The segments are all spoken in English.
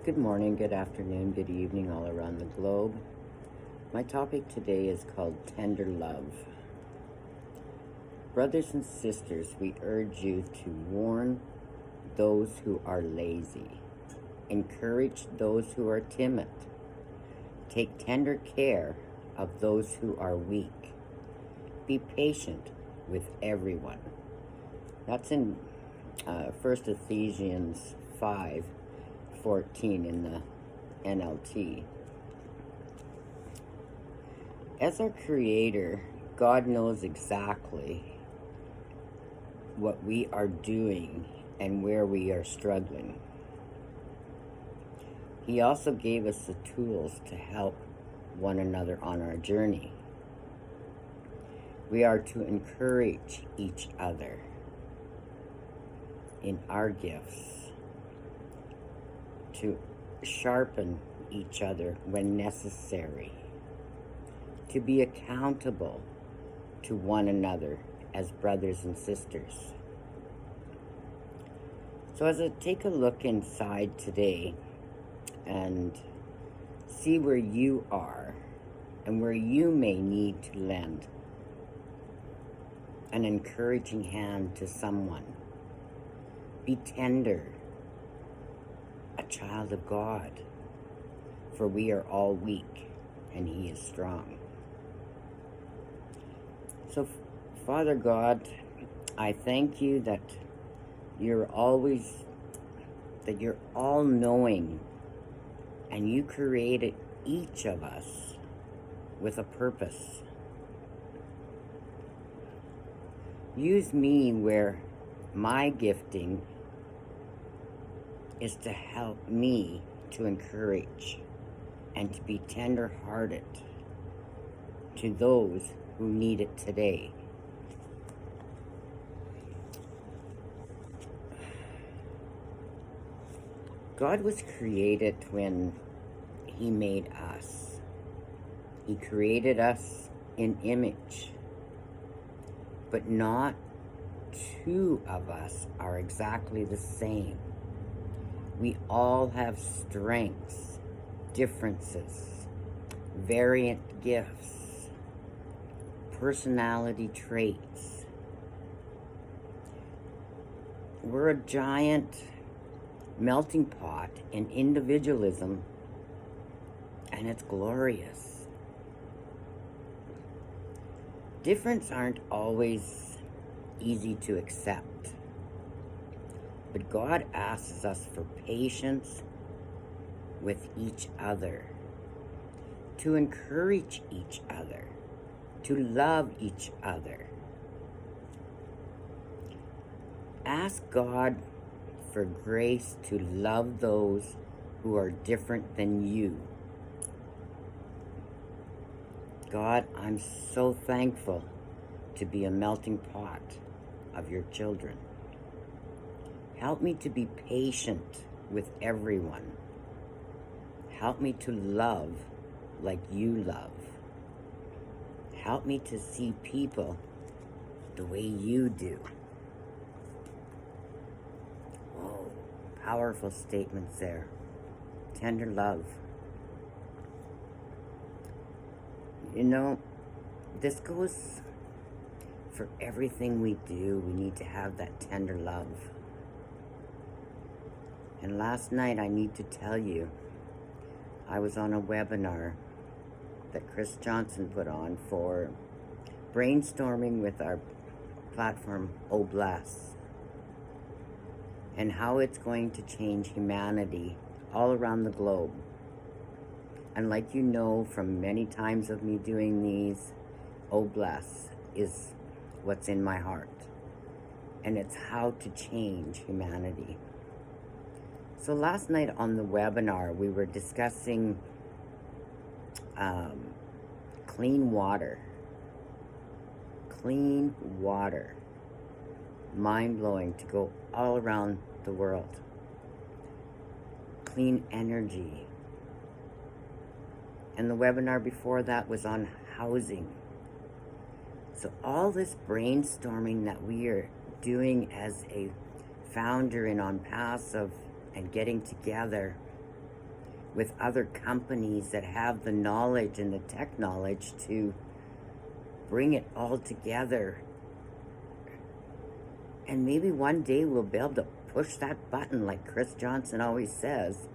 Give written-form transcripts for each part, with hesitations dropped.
Good morning, good afternoon, good evening, all around the globe. My topic today is called Tender Love. Brothers and sisters, we urge you to warn those who are lazy, encourage those who are timid, take tender care of those who are weak, be patient with everyone. That's in 1 Ephesians 5:14 in the NLT. As our Creator, God knows exactly what we are doing and where we are struggling. He also gave us the tools to help one another on our journey. We are to encourage each other in our gifts, to sharpen each other when necessary, to be accountable to one another as brothers and sisters. So as I take a look inside today and see where you are and where you may need to lend an encouraging hand to someone, be tender, a child of God, for we are all weak and He is strong. So, Father God, I thank you that you're all-knowing, and you created each of us with a purpose. Use me where my gifting is to help me to encourage and to be tender-hearted to those who need it today. God was created when He made us. He created us in image, but not two of us are exactly the same. We all have strengths, differences, variant gifts, personality traits. We're a giant melting pot in individualism, and it's glorious. Difference aren't always easy to accept, but God asks us for patience with each other, to encourage each other, to love each other. Ask God for grace to love those who are different than you. God, I'm so thankful to be a melting pot of your children. Help me to be patient with everyone. Help me to love like you love. Help me to see people the way you do. Whoa, powerful statements there. Tender love. You know, this goes for everything we do. We need to have that tender love. And last night, I need to tell you, I was on a webinar that Chris Johnson put on for brainstorming with our platform, Oblast, and how it's going to change humanity all around the globe. And like you know from many times of me doing these, Oblast is what's in my heart. And it's how to change humanity. So last night on the webinar, we were discussing clean water. Clean water. Mind-blowing to go all around the world. Clean energy. And the webinar before that was on housing. So all this brainstorming that we are doing as a founder and on passive and getting together with other companies that have the knowledge and the tech knowledge to bring it all together. And maybe one day we'll be able to push that button like Chris Johnson always says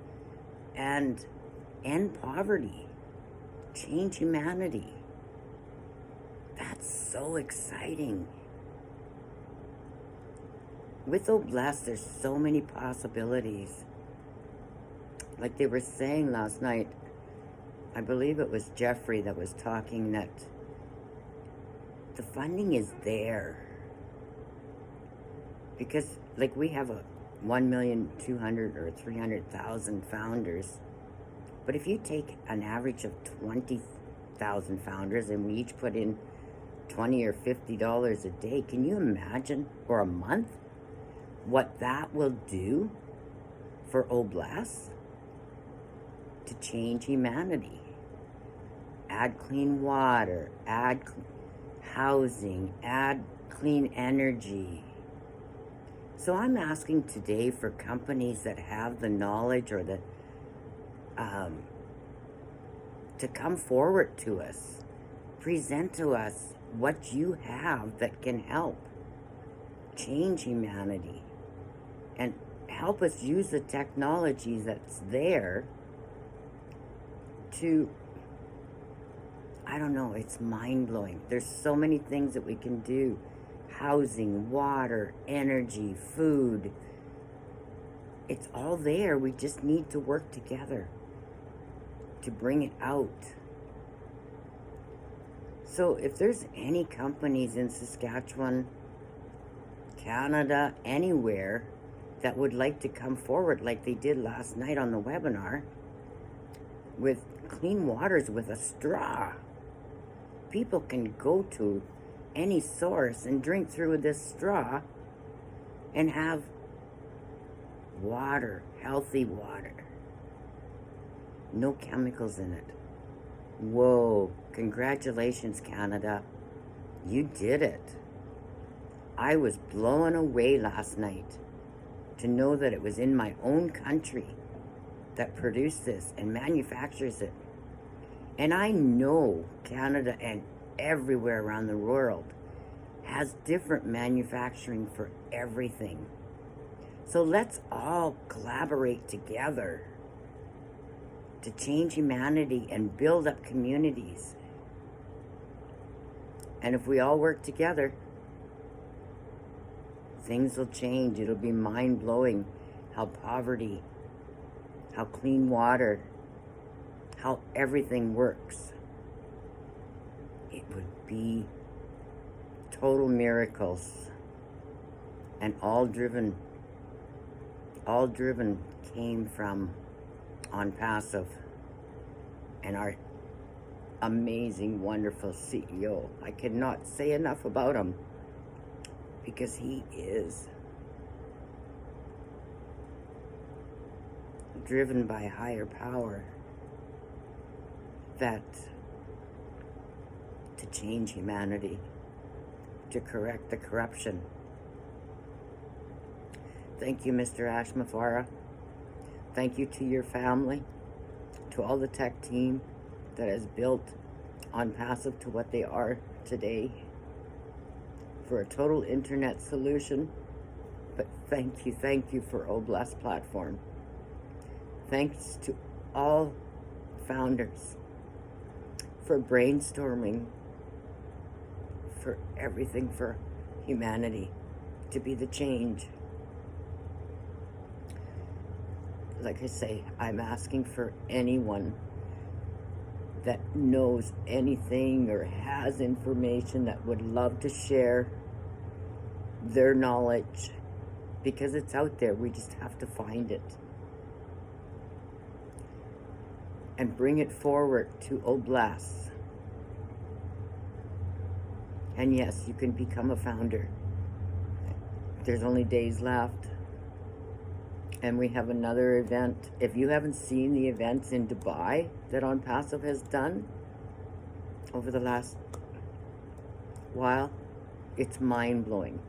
and end poverty, change humanity. That's so exciting. With Oblast, there's so many possibilities. Like they were saying last night, I believe it was Jeffrey that was talking, that the funding is there. Because like we have a 1,200,000 or 300,000 founders. But if you take an average of 20,000 founders and we each put in $20 or $50 a day, can you imagine, or a month, what that will do for Oblast to change humanity? Add clean water, add housing, add clean energy. So I'm asking today for companies that have the knowledge or the to come forward to us, present to us what you have that can help change humanity and help us use the technology that's there to, I don't know, it's mind-blowing. There's so many things that we can do. Housing, water, energy, food. It's all there. We just need to work together to bring it out. So if there's any companies in Saskatchewan, Canada, anywhere that would like to come forward like they did last night on the webinar with clean waters with a straw, people can go to any source and drink through this straw and have water, healthy water. No chemicals in it. Whoa, congratulations, Canada. You did it. I was blown away last night to know that it was in my own country that produced this and manufactures it. And I know Canada and everywhere around the world has different manufacturing for everything. So let's all collaborate together to change humanity and build up communities. And if we all work together, things will change. It'll be mind-blowing how poverty, how clean water, how everything works. It would be total miracles. And all driven came from On Passive and our amazing, wonderful CEO. I cannot say enough about him because he is driven by a higher power that to change humanity, to correct the corruption. Thank you, Mr. Ashmafara. Thank you to your family, to all the tech team that has built On Passive to what they are today, for a total internet solution. But thank you for Oblast platform. Thanks to all founders for brainstorming, for everything for humanity, to be the change. Like I say, I'm asking for anyone that knows anything or has information that would love to share their knowledge, because it's out there. We just have to find it and bring it forward to Oblast. And yes, you can become a founder. There's only days left. And we have another event. If you haven't seen the events in Dubai that On Passive has done over the last while, it's mind-blowing.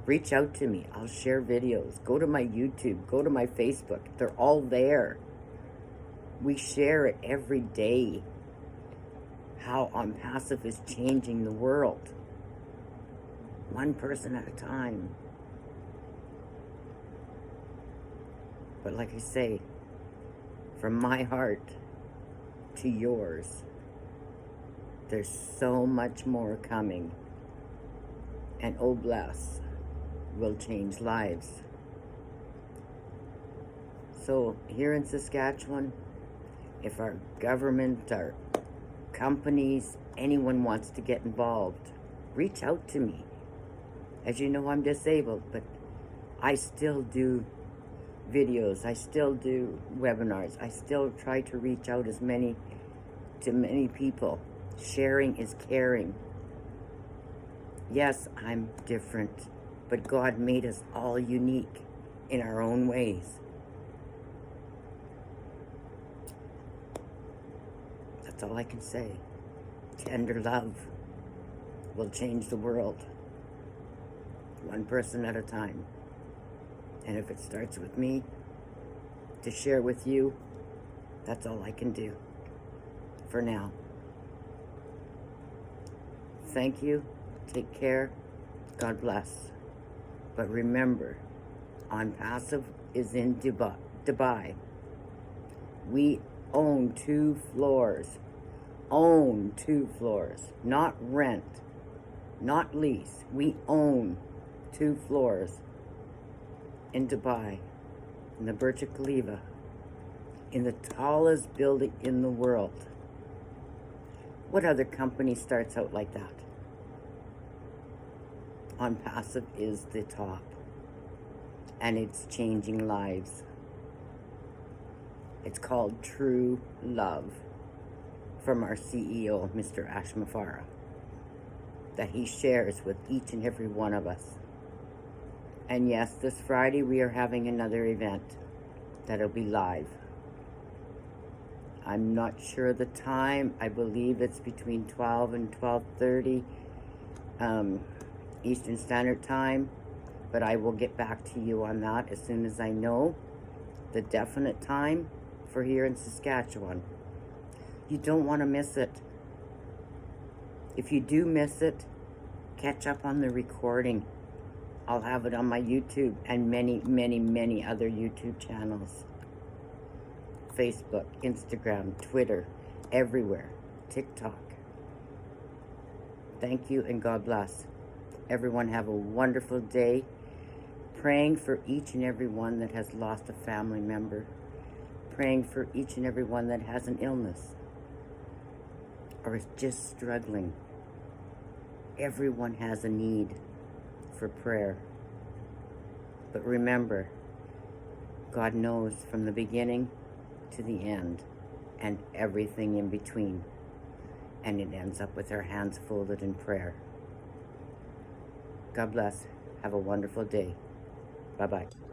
Reach out to me. I'll share videos. Go to my YouTube. Go to my Facebook. They're all there. We share it every day. How On Passive is changing the world. One person at a time. But like I say, from my heart to yours, there's so much more coming. And oh bless, will change lives. So here in Saskatchewan, if our government, our companies, anyone wants to get involved, reach out to me. As you know, I'm disabled, but I still do videos. I still do webinars. I still try to reach out to many people. Sharing is caring. Yes, I'm different, but God made us all unique in our own ways. That's all I can say. Tender love will change the world. One person at a time. And if it starts with me, to share with you, that's all I can do for now. Thank you. Take care. God bless. But remember, On Passive is in Dubai. We own 2 floors. Own 2 floors. Not rent. Not lease. We own 2 floors in Dubai, in the Burj Khalifa, in the tallest building in the world. What other company starts out like that? On Passive is the top, and it's changing lives. It's called True Love, from our CEO, Mr. Ashma Farah, that he shares with each and every one of us. And yes, this Friday we are having another event that'll be live. I'm not sure the time. I believe it's between 12 and 12:30 Eastern Standard Time, but I will get back to you on that as soon as I know the definite time for here in Saskatchewan. You don't want to miss it. If you do miss it, catch up on the recording. I'll have it on my YouTube and many, many, many other YouTube channels. Facebook, Instagram, Twitter, everywhere. TikTok. Thank you and God bless. Everyone have a wonderful day. Praying for each and every one that has lost a family member. Praying for each and every one that has an illness or is just struggling. Everyone has a need for prayer. But remember, God knows from the beginning to the end and everything in between. And it ends up with our hands folded in prayer. God bless. Have a wonderful day. Bye-bye.